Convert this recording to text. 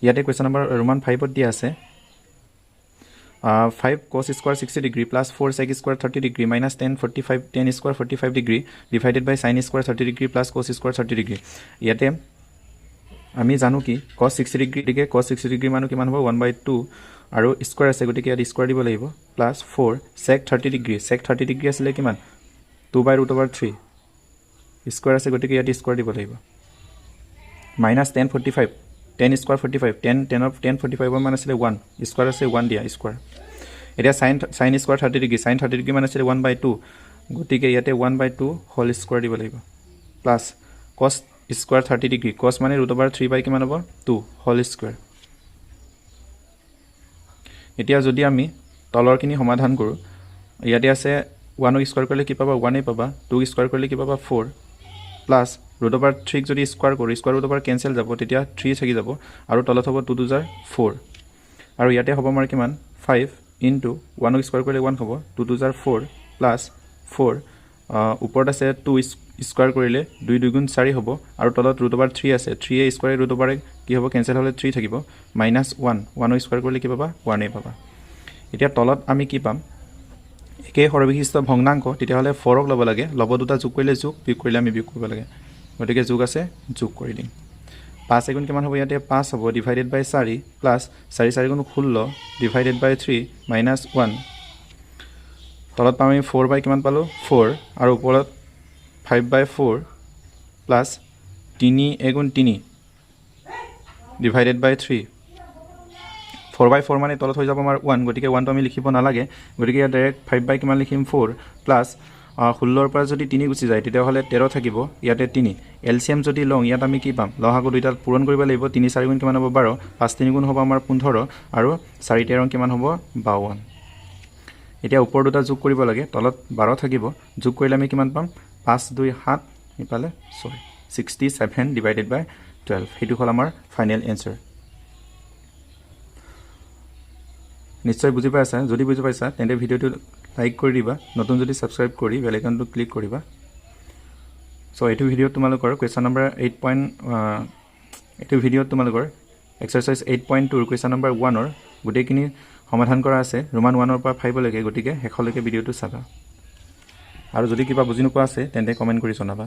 ইয়াতে question number Roman 5ত দিয়া আছে 5 cos square 60 degree plus 4 sec square 30 degree minus 10 45 10 square 45 degree divided by sin square 30 degree plus cos square 30 degree ইয়াতে আমি জানো কি cos 60 degree দিকে cos 60 degree মানো কিমান হ'ব 1/2 আৰু স্কয়াৰ আছে গতিকে ইয়াত স্কয়াৰ দিব লাগিব plus 4 sec 30 degree sec 30 degree আছিল কিমান 2/√3 স্কয়াৰ আছে গতিকে ইয়াত স্কয়াৰ দিব লাগিব minus 10 45 10 square 45 10 of 10 45 মান আছিল 1 স্কয়াৰ আছে 1 দিয়া স্কয়াৰ এটা sin square 30 degree sin 30 degree মান আছিল 1/2 গতিকে ইয়াতে 1/2 হোল স্কয়াৰ দিব লাগিব plus cos square 30 degree cos মানে √3 বাই কিমান হ'ব 2 হোল স্কয়াৰ এতিয়া যদি আমি তলৰ কিনি সমাধান কৰো ইয়াতে আছে 1 স্কয়াৰ কৰিলে কি পাবা 1 এ পাবা 2 স্কয়াৰ কৰিলে কি পাবা 4 প্লাস √3 যদি স্কয়াৰ কৰো স্কয়াৰ √3 কেনসেল যাব তেতিয়া 3 থাকি যাব আৰু তলত হ'ব 2 2 4 আৰু ইয়াতে হ'ব আমাৰ কিমান 5 ইনটু 1 স্কয়াৰ কৰিলে 1 হ'ব 2 2 4 প্লাস 4 ওপৰত আছে 2 স্কয়াৰ কৰিলে 2 2 গুণ 4 হ'ব আৰু তলত √3 আছে 3 এ স্কয়াৰ √3 কি হ'ব কেনসেল হ'লে 3 থাকিব -1 1 স্কয়াৰ কৰিলে কি পাবা 1 এ পাবা এতিয়া তলত আমি কি পাম একে সৰবিশিষ্ট ভগ্নাংক তেতিয়া হলে 4 ক ল'ব লাগে লব দুটা যোগ কৰিলে যোগ বিয়োগ কৰিলে আমি বিয়োগ কৰিব লাগে গতিকে যোগ আছে যোগ কৰি দিম 5 গুণ কিমান হ'ব ইয়াতে 5 হ'ব ডিভাইডেড বাই 4 প্লাস 4 4 গুণ 16 ডিভাইডেড বাই 3 -1 তলত পাম আমি 4 বাই কিমান পালো 4 আৰু ওপৰত 5/4 প্লাস 3 গুণ 3 ডিভাইডেড বাই 3 4/4 মানে তলত হৈ যাব আমাৰ 1 গতিকে 1 টো আমি লিখিব নালাগে গতিকে ইয়াত ডাইৰেক্ট 5 বাই কিমান লিখিম 4 প্লাস 16 ৰ পৰা যদি 3 গুচি যায় তেতিয়া হলে 13 থাকিব ইয়াতে 3 এলসিএম যদি লং ইয়াত আমি কি পাম লহাগু দুইটাত পূৰণ কৰিব লাগিব 3 4 গুণ কিমান হ'ব 12 5 3 গুণ হ'ব আমাৰ 15 আৰু 4 13 কিমান হ'ব 52 এতিয়া ওপৰ দুটা যোগ কৰিব লাগে তলত 12 থাকিব যোগ কৰিলে আমি কিমান পাম 5 2 7 ইপালে 6 67 ডিভাইডেড বাই 12 হেতু হল আমাৰ ফাইনাল এনসাৰ নিশ্চয় বুজি পাইছা যদি বুজি পাইছা তেন্তে ভিডিওটো লাইক কৰি দিবা নতুন যদি সাবস্ক্ৰাইব কৰি বেল আইকনটো ক্লিক কৰিবা সো এটো ভিডিও তোমালোকৰ কোৱেশ্চন নম্বৰ 8 এটো ভিডিও তোমালোকৰ এক্সাৰসাইজ 8.2 ৰ কোৱেশ্চন নম্বৰ 1 ৰ গুটেকিনি সমাধান কৰা আছে ৰোমান 1 ৰ পৰা 5 লৈকে গতিকে হেখলৈকে ভিডিওটো চাবা আৰু যদি কিবা বুজি নোপোৱা আছে তেন্তে কমেন্ট কৰি জনাবা